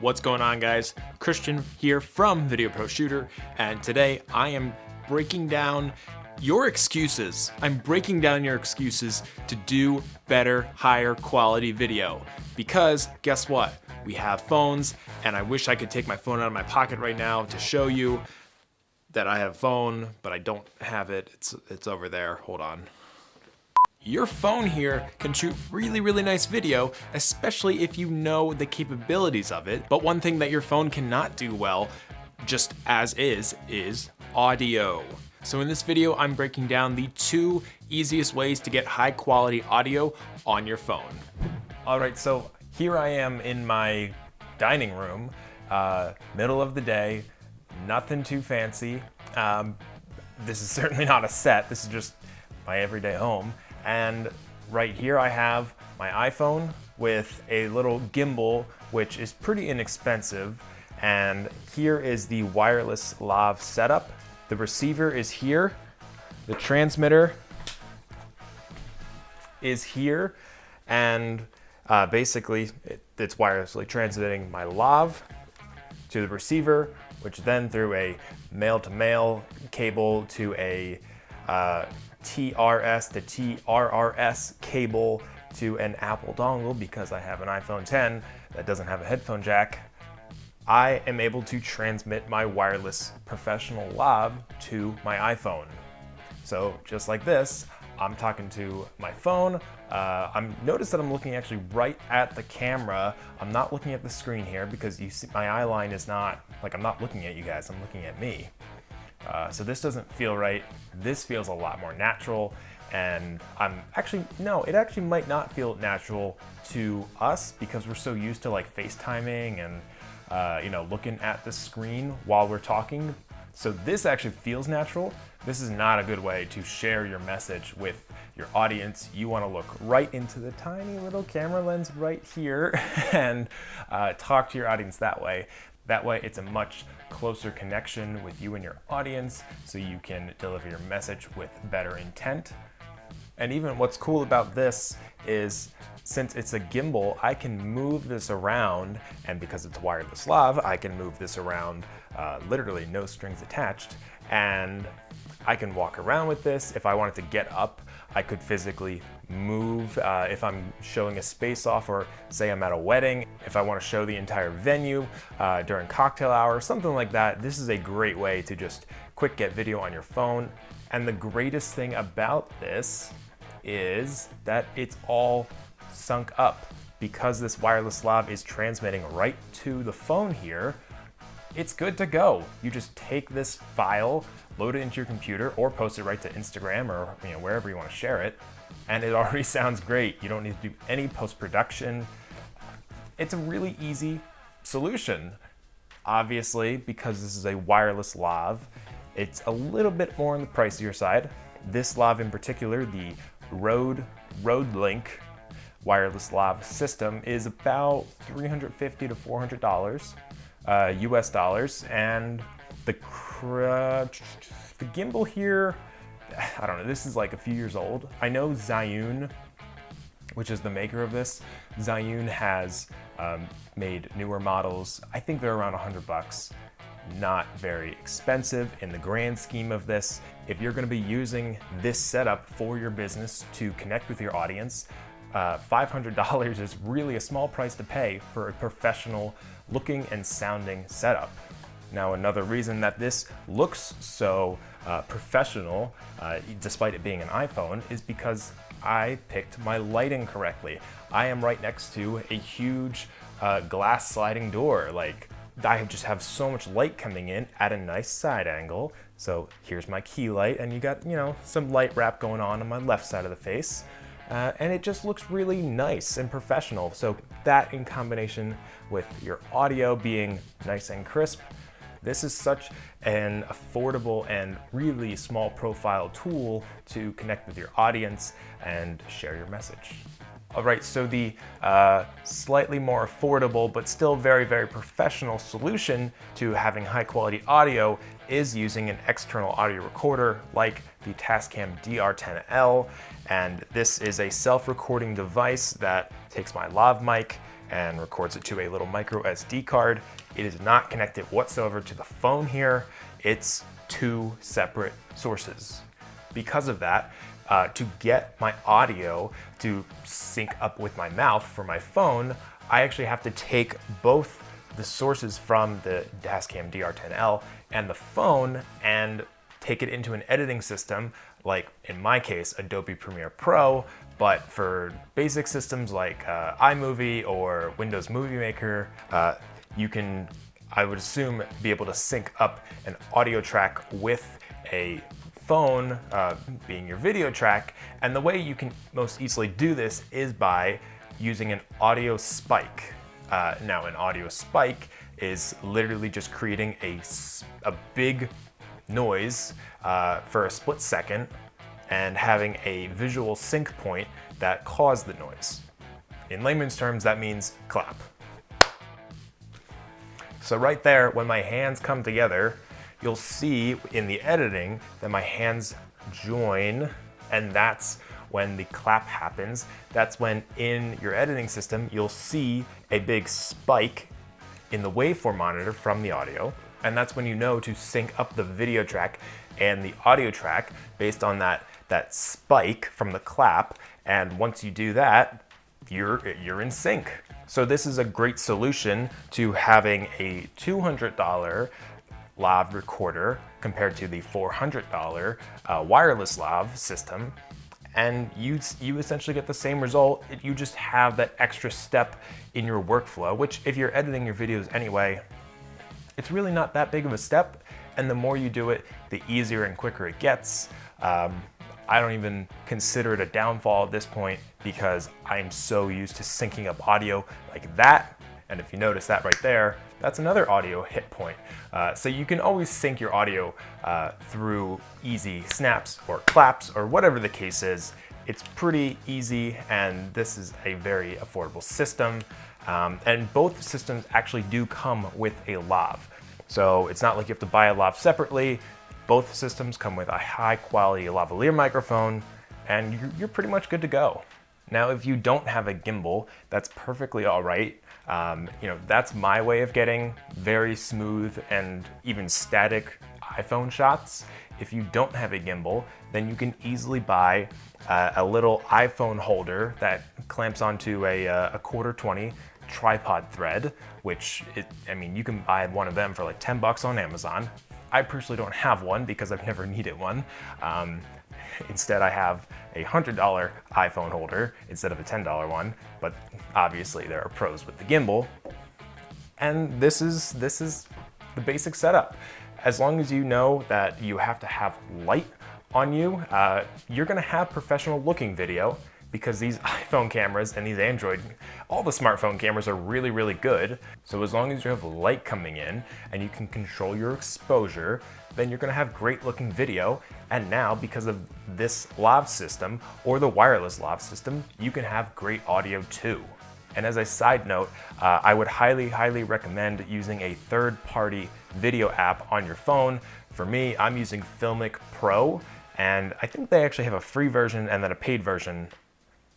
What's going on, guys? Christian here from Video Pro Shooter, and today I am breaking down your excuses. I'm breaking down your excuses to do better, higher quality video. Because guess what? We have phones, and I wish I could take my phone out of my pocket right now to show you that I have a phone, but I don't have it. It's over there. Hold on. Your phone here can shoot really nice video, especially if you know the capabilities of it. But one thing that your phone cannot do well, just as is audio. So in this video, I'm breaking down the 2 easiest ways to get high quality audio on your phone. All right, so here I am in my dining room, middle of the day, nothing too fancy. This is certainly not a set, this is just my everyday home. And right here I have my iPhone with a little gimbal, which is pretty inexpensive. And here is the wireless lav setup. The receiver is here. The transmitter is here. And basically it's wirelessly transmitting my lav to the receiver, which then through a male-to-male cable to a TRS to TRRS cable to an Apple dongle, because I have an iPhone 10 that doesn't have a headphone jack. I am able to transmit my wireless professional lav to my iPhone. So just like this, I'm talking to my phone. Notice that I'm looking actually right at the camera. I'm not looking at the screen here because you see my eye line is not, like, I'm not looking at you guys, I'm looking at me. So this doesn't feel right. This feels a lot more natural, and it actually might not feel natural to us because we're so used to like FaceTiming and looking at the screen while we're talking. So this actually feels natural. This is not a good way to share your message with your audience. You want to look right into the tiny little camera lens right here and talk to your audience that way. That way it's a much closer connection with you and your audience, so you can deliver your message with better intent. And even what's cool about this is, since it's a gimbal, I can move this around, and because it's wireless lav, I can move this around literally no strings attached, and I can walk around with this. If I wanted to get up, I could physically move if I'm showing a space off, or say I'm at a wedding, if I want to show the entire venue during cocktail hour, something like that. This is a great way to just quick get video on your phone. And the greatest thing about this is that it's all sunk up. Because this wireless lav is transmitting right to the phone here, it's good to go. You just take this file, load it into your computer, or post it right to Instagram or wherever you want to share it, and it already sounds great. You don't need to do any post-production. It's a really easy solution. Obviously, because this is a wireless lav, it's a little bit more on the pricier side. This lav in particular, the Rode Link wireless lav system, is about $350 to $400 US dollars, and the gimbal here, I don't know, this is like a few years old. I know Zhiyun, which is the maker of this, Zhiyun has made newer models. I think they're around $100. Not very expensive in the grand scheme of this. If you're going to be using this setup for your business to connect with your audience, $500 is really a small price to pay for a professional looking and sounding setup. Now, another reason that this looks so professional, despite it being an iPhone, is because I picked my lighting correctly. I am right next to a huge glass sliding door. Like, I just have so much light coming in at a nice side angle. So here's my key light, and you got, some light wrap going on my left side of the face. And it just looks really nice and professional. So that, in combination with your audio being nice and crisp, this is such an affordable and really small profile tool to connect with your audience and share your message. All right, so the slightly more affordable but still very professional solution to having high quality audio is using an external audio recorder like the Tascam DR10L, and this is a self-recording device that takes my lav mic and records it to a little micro SD card. It is not connected whatsoever to the phone here. It's two separate sources. Because of that, to get my audio to sync up with my mouth for my phone, I actually have to take both the sources from the Tascam DR10L and the phone and take it into an editing system, like in my case, Adobe Premiere Pro, but for basic systems like iMovie or Windows Movie Maker, you can, I would assume, be able to sync up an audio track with a phone being your video track. And the way you can most easily do this is by using an audio spike. Now, an audio spike is literally just creating a big noise for a split second and having a visual sync point that caused the noise. In layman's terms, that means clap. So right there, when my hands come together, you'll see in the editing that my hands join, and that's when the clap happens. That's when in your editing system, you'll see a big spike in the waveform monitor from the audio. And that's when you know to sync up the video track and the audio track based on that spike from the clap. And once you do that, you're in sync. So this is a great solution to having a $200 lav recorder compared to the $400 wireless lav system. And you essentially get the same result. You just have that extra step in your workflow, which if you're editing your videos anyway, it's really not that big of a step. And the more you do it, the easier and quicker it gets. I don't even consider it a downfall at this point because I'm so used to syncing up audio like that. And if you notice that right there, that's another audio hit point. So you can always sync your audio through easy snaps or claps or whatever the case is. It's pretty easy, and this is a very affordable system. And both systems actually do come with a lav. So it's not like you have to buy a lav separately. Both systems come with a high quality lavalier microphone, and you're pretty much good to go. Now, if you don't have a gimbal, that's perfectly all right. That's my way of getting very smooth and even static iPhone shots. If you don't have a gimbal, then you can easily buy a little iPhone holder that clamps onto a quarter 20 tripod thread, which you can buy one of them for like $10 on Amazon. I personally don't have one because I've never needed one. Instead, I have a $100 iPhone holder instead of a $10 one, but obviously there are pros with the gimbal. And this is the basic setup. As long as you know that you have to have light on you, you're gonna have professional looking video because these iPhone cameras and these Android, all the smartphone cameras are really, really good. So as long as you have light coming in and you can control your exposure, then you're gonna have great looking video. And now, because of this lav system or the wireless lav system, you can have great audio too. And as a side note, I would highly, highly recommend using a third-party video app on your phone. For me, I'm using Filmic Pro, and I think they actually have a free version and then a paid version.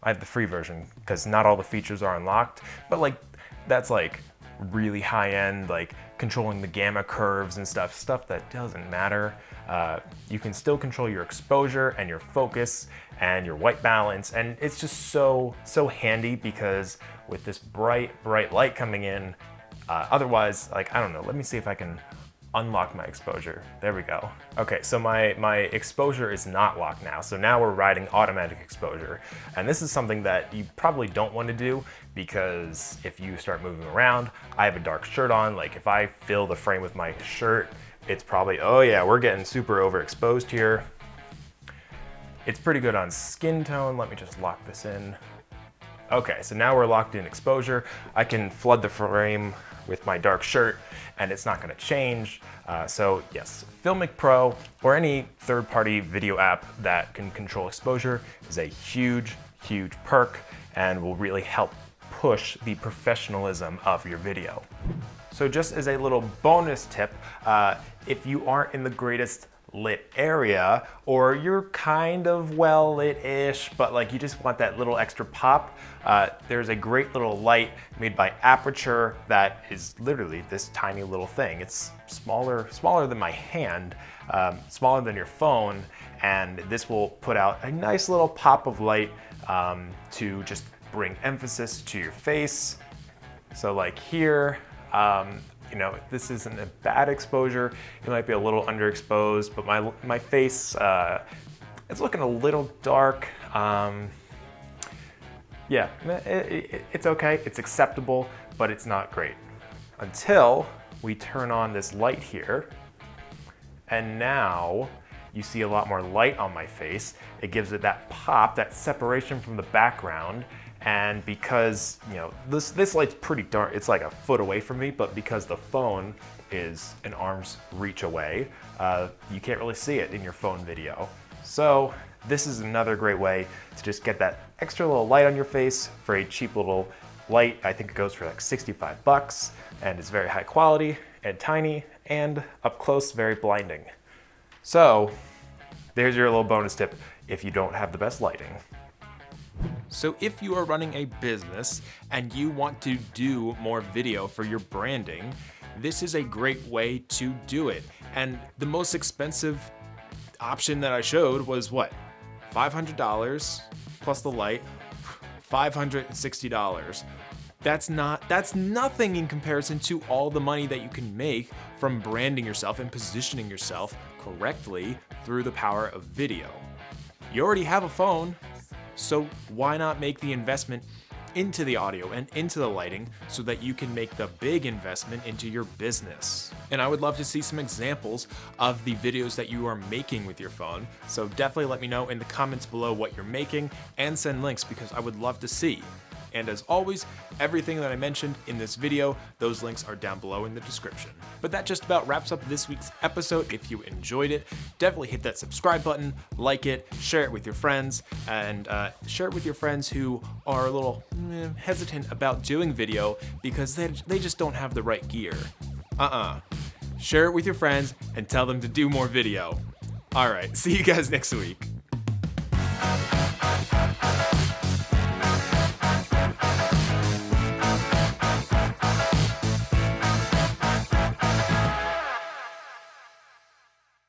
I have the free version because not all the features are unlocked, but that's really high end, like controlling the gamma curves and stuff that doesn't matter. You can still control your exposure and your focus and your white balance, and it's just so handy because with this bright light coming in, otherwise, I don't know, let me see if I can unlock my exposure. There we go. Okay, so my exposure is not locked now. So now we're riding automatic exposure. And this is something that you probably don't want to do because if you start moving around, I have a dark shirt on. Like if I fill the frame with my shirt, it's probably, oh yeah, we're getting super overexposed here. It's pretty good on skin tone. Let me just lock this in. Okay, so now we're locked in exposure. I can flood the frame with my dark shirt and it's not gonna change. So yes, Filmic Pro or any third-party video app that can control exposure is a huge, huge perk and will really help push the professionalism of your video. So just as a little bonus tip, if you aren't in the greatest lit area, or you're kind of well lit-ish, but like you just want that little extra pop, there's a great little light made by Aperture that is literally this tiny little thing. It's smaller than my hand, smaller than your phone, and this will put out a nice little pop of light to just bring emphasis to your face. So like here, you know, this isn't a bad exposure. It might be a little underexposed, but my face, it's looking a little dark. Yeah, it's okay, it's acceptable, but it's not great. Until we turn on this light here, and now you see a lot more light on my face. It gives it that pop, that separation from the background. And because, you know, this light's pretty dark, it's like a foot away from me, but because the phone is an arm's reach away, you can't really see it in your phone video. So this is another great way to just get that extra little light on your face for a cheap little light. I think it goes for like 65 bucks, and it's very high quality and tiny and up close, very blinding. So there's your little bonus tip if you don't have the best lighting. So if you are running a business and you want to do more video for your branding, this is a great way to do it. And the most expensive option that I showed was what? $500 plus the light, $560. That's nothing in comparison to all the money that you can make from branding yourself and positioning yourself correctly through the power of video. You already have a phone, so why not make the investment into the audio and into the lighting so that you can make the big investment into your business? And I would love to see some examples of the videos that you are making with your phone. So definitely let me know in the comments below what you're making and send links because I would love to see. And as always, everything that I mentioned in this video, those links are down below in the description. But that just about wraps up this week's episode. If you enjoyed it, definitely hit that subscribe button, like it, share it with your friends, and share it with your friends who are a little hesitant about doing video because they just don't have the right gear. Share it with your friends and tell them to do more video. All right, see you guys next week.